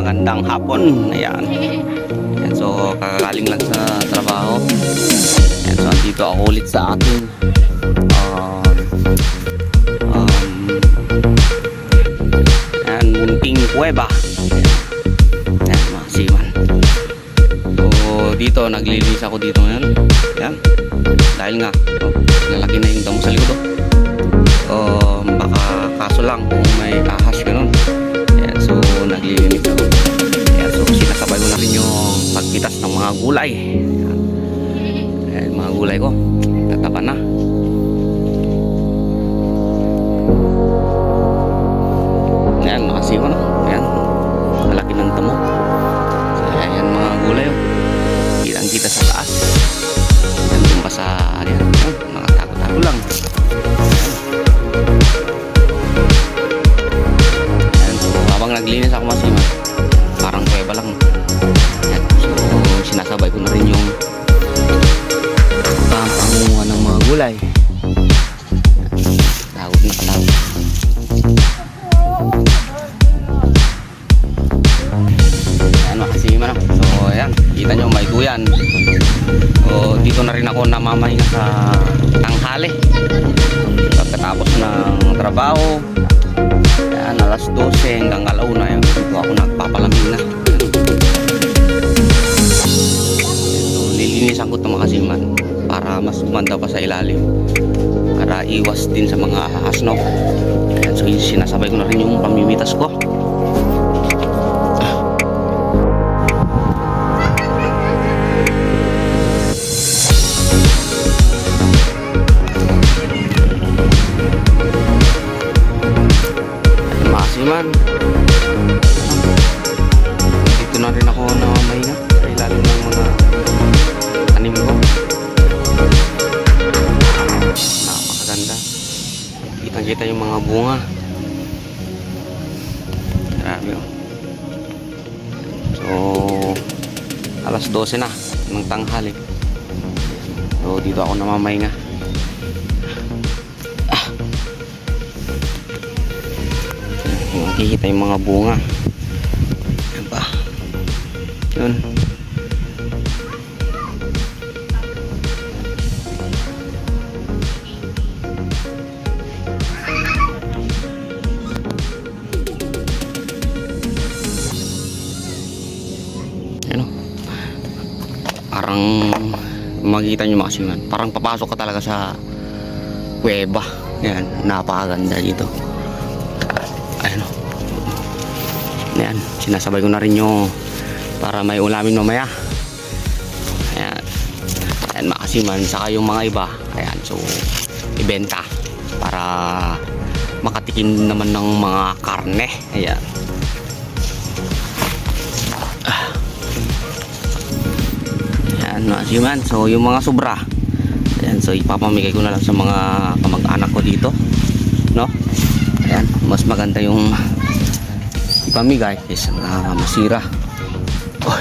magandang hapon. Ayan. Ayan, so kakagaling lang sa trabaho. Ayan, so andito ako ulit sa akin ayan, munting kuweba. Ayan, mga siman. So dito naglilinis ako dito ngayon. Ayan. Dahil nga lalaki na yung damo sa likod. Baka kaso lang kung may ahas ganun. Ayan, so naglilinis ako. Ayan, so sinasabay ko na rin yung pagpitas ng mga gulay. Ayan, mga gulay ko tataba na. Ayan, nakasiwa na. Ayan, malaki ng damo. So, ayan mga gulay, kitang kita sa taas. Ayan, yung pa sa ayan, nakatago-tago lang. Naglinis ako masima, parang kuweba lang. Ayan, so sinasabay ko na rin yung pangunguha ng mga gulay. Tawag na patawag. Ayan, makasima na. So ayan, kita nyo may duyan. So dito na rin ako namamahinga sa tanghali pagkatapos ng trabaho. Ayan, alas 12 hanggang alauna yun. Dito ako nagpapalamig na. So nilinisan ko ito mga kasiman para mas gumanda pa sa ilalim, para iwas din sa mga ahas, no? Ayan, so sinasabay ko na rin yung pamimitas ko. Man, dito na rin ako namamahinga sa ilalim ng mga tanim ko. Napakaganda, kitang kita yung mga bunga. Grabe, oh. So alas 12 na ng tanghali. So dito ako namamahinga. Makikita yung mga bunga. Yan pa. Yun. Yan o. Parang makikita nyo makasiman. Parang papasok ka talaga sa kuweba. Yan. Napakaganda dito. Ayan o. Ayan, sinasabay ko na rin yung para may ulamin mamaya. Ayan, ayan makasiman, saka yung mga iba. Ayan, so ibenta para makatikim naman ng mga karne. Ayan. Ayan makasiman, so yung mga sobra, ayan, so ipapamigay ko na lang sa mga kamag-anak ko dito, no? Ayan, mas maganda yung pamigay kaysa masira. Oh.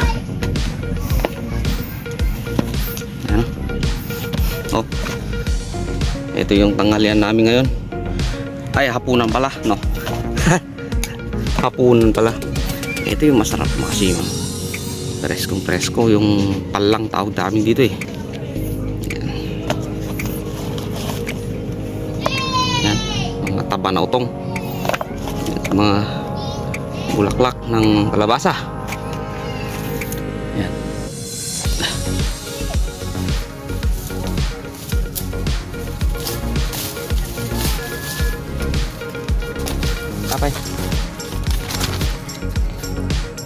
Ayan. Oh. Ito yung tanghalian namin ngayon. Ay, hapunan pala, no? Hapunan pala. Ito yung masarap makasima. Preskong presko, yung palang tawag namin dito eh. Ayan. Ayan, mga taba na utong. Ayan, mga bulaklak ng kalabasa. Ayan. Kapay.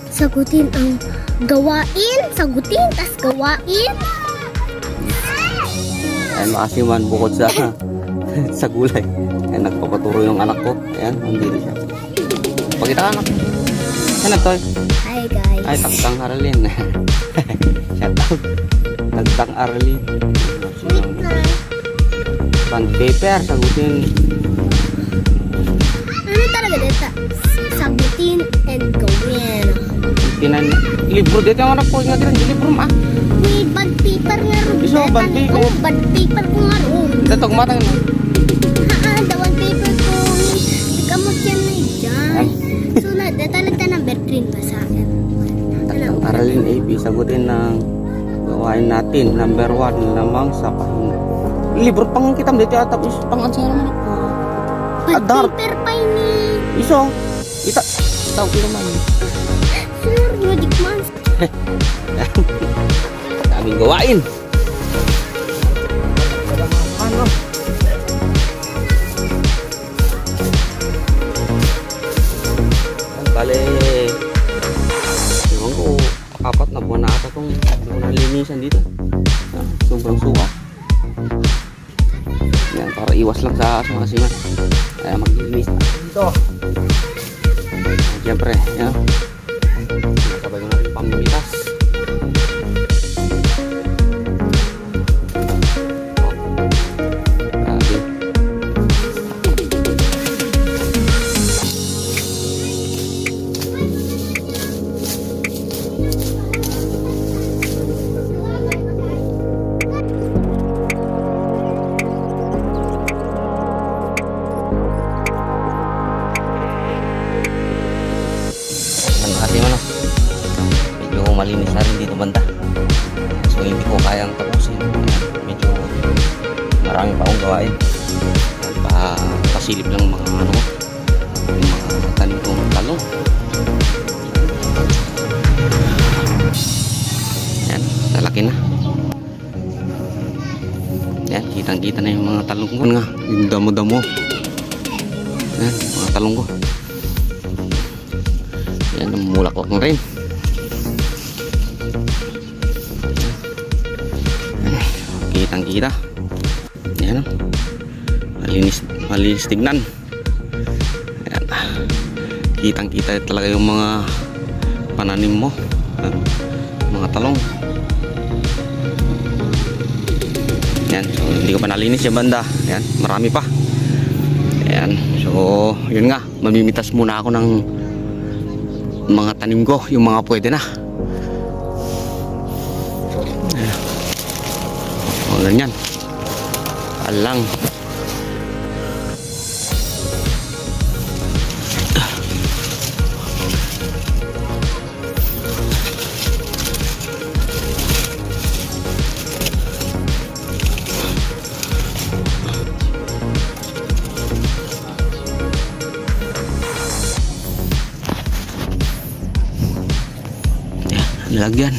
Sagutin ang gawain. Sagutin, tas gawain. Ayan, makasiman bukod sa sa gulay. Ayan, nagpapaturo yung anak ko. Ayan, nandito siya. Pagkita anak. Ano to? Hi guys. Ay, Tagtang Aralin. Shout out. Tagtang Aralin. Band paper, sagutin. Ano talaga dito? Sagutin and gawin. Tinan, libro dito ang anak ko. Nga din, libro ma. May band paper nga ro. Iso, band paper. Band paper ko nga ro. Dito, kumatang mo. Haan, dawan paper ko. Kamot yan na dyan. So na Talaga number 3 ba sa akin? Aralin AP, sagutin ng gawain natin. Number 1 lamang sa pahinga. Libro pang kitam dito at tapos pang answer naman. Adar. Paper pa ini. Iso. Itaw ko naman. Sir, Yodik man. Daming gawain. Ano? Bale, ewan ko, 4 na buwan na ata itong nalinisan dito. Sobrang suka. Yan, para iwas lang sa asiman. Kaya maglilinis na dito. Siyempre, yan. Sabay ko na rin pamimitas. Grabe. Kasi medyo malinis na rin dito banda, so hindi ko kayang tapusin. Medyo marami pa akong gawain. Pasilip lang mga ano, yung mga tanim kong talong. Yan, lalaki na. Yan, kitang kita na yung mga talong ko nga, yung damo-damo. Yan, mga talong ko. Yan, namulaklak na rin. Kitang kita. Yan, malinis tignan. Yan, kitang kita talaga yung mga pananim mo. Yan, mga talong. Yan, so hindi ko pa nalinis yung banda. Yan, marami pa. Yan, so yun nga, mamimitas muna ako ng mga tanim ko, yung mga pwede na. O, ganyan. Alang. Lagyan.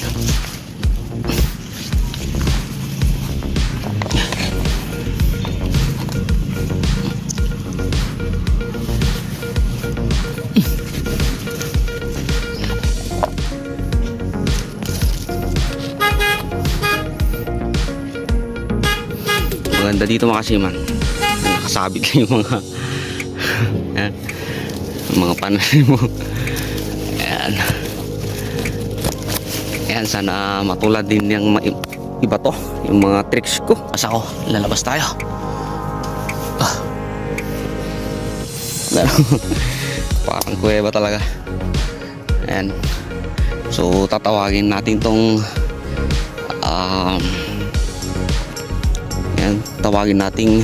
Maganda dito makasiman. Nakasabit lang yung mga yan, mga pananim mo. Ayan. Ayan, sana matulad din yung iba to, yung mga tricks ko. Asa ko, lalabas tayo. Parang kuweba talaga. Ayan. So tatawagin natin tong ayan, tawagin nating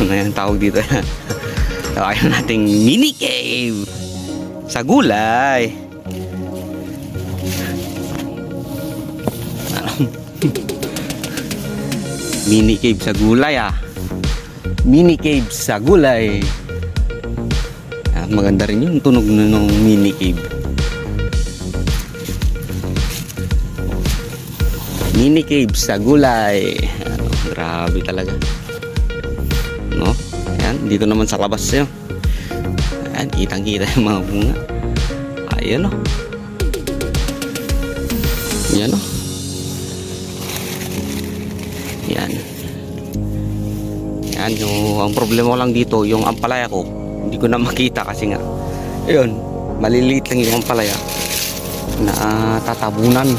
ano yung tawag dito. Tawagin nating mini cave sa gulay. Mini cave sa gulay Mini cave sa gulay. Maganda rin yung tunog ng mini cave. Mini cave sa gulay. Grabe talaga. No? Ayan, dito naman sa labas yun. Ayan, kitang-kita yung mga bunga. Ayan o. Ayan o. Yan. Yan, ang problema ko lang dito, yung ampalaya ko, hindi ko na makita kasi nga, ayun, maliliit lang yung ampalaya na tatabunan.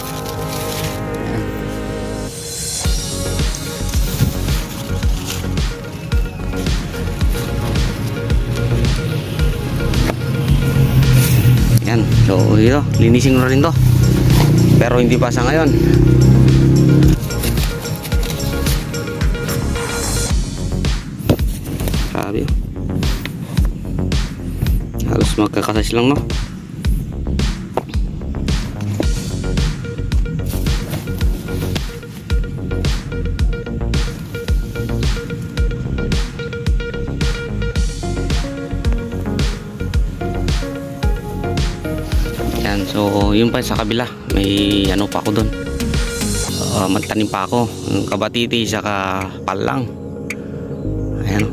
Yan, so ito, linisin ko na rin to, pero hindi pa sa ngayon. Sabi. magkakasize lang, no? Yan, so yun pa sa kabila, may ano pa ako doon. Magtanim pa ako ng kabatiti saka palang. Ayan,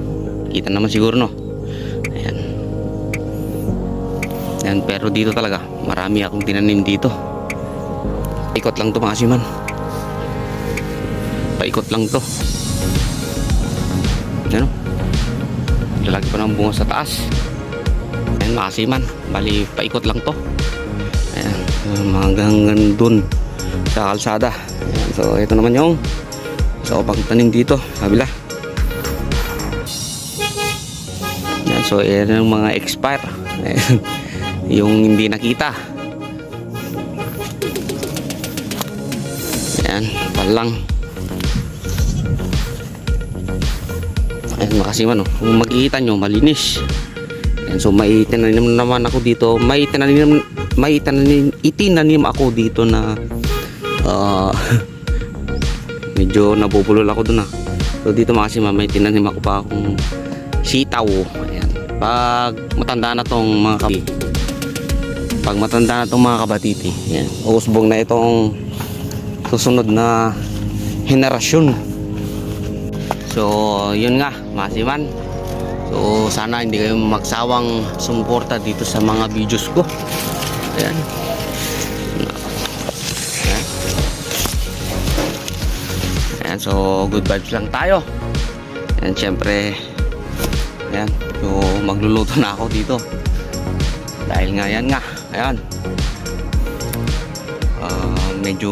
kita naman siguro, no? Ayan. Ayan, pero dito talaga marami akong tinanim dito. Paikot lang to mga kasiman, paikot lang to. Ayan, lalaki pa ng bunga sa taas. Ayan mga kasiman, bali paikot lang to. Ayan, hanggang dun sa kalsada. Ayan, so ito naman yung sa pagtanim dito kabila. Ayan, so yan yung mga expire. Ayan, yung hindi nakita. Ayan, palang. Ayan mga kasiman, oh. Kung makikita nyo malinis. Ayan, so may tinanim naman ako dito, itinanim ako dito na medyo nabubulol ako dun, ah. So dito mga kasiman, may tinanim ako pa akong sitaw. Ayan, pag matanda na tong mga kabatiti, ayan, uusbong na itong susunod na henerasyon. So yun nga mga kasiman, so sana hindi kayo magsawang sumuporta dito sa mga videos ko. Ayan. Ayan. Ayan, so good vibes lang tayo. Ayan, syempre. Ayan, so magluluto na ako dito. Dahil nga yan nga. Ayan. Medyo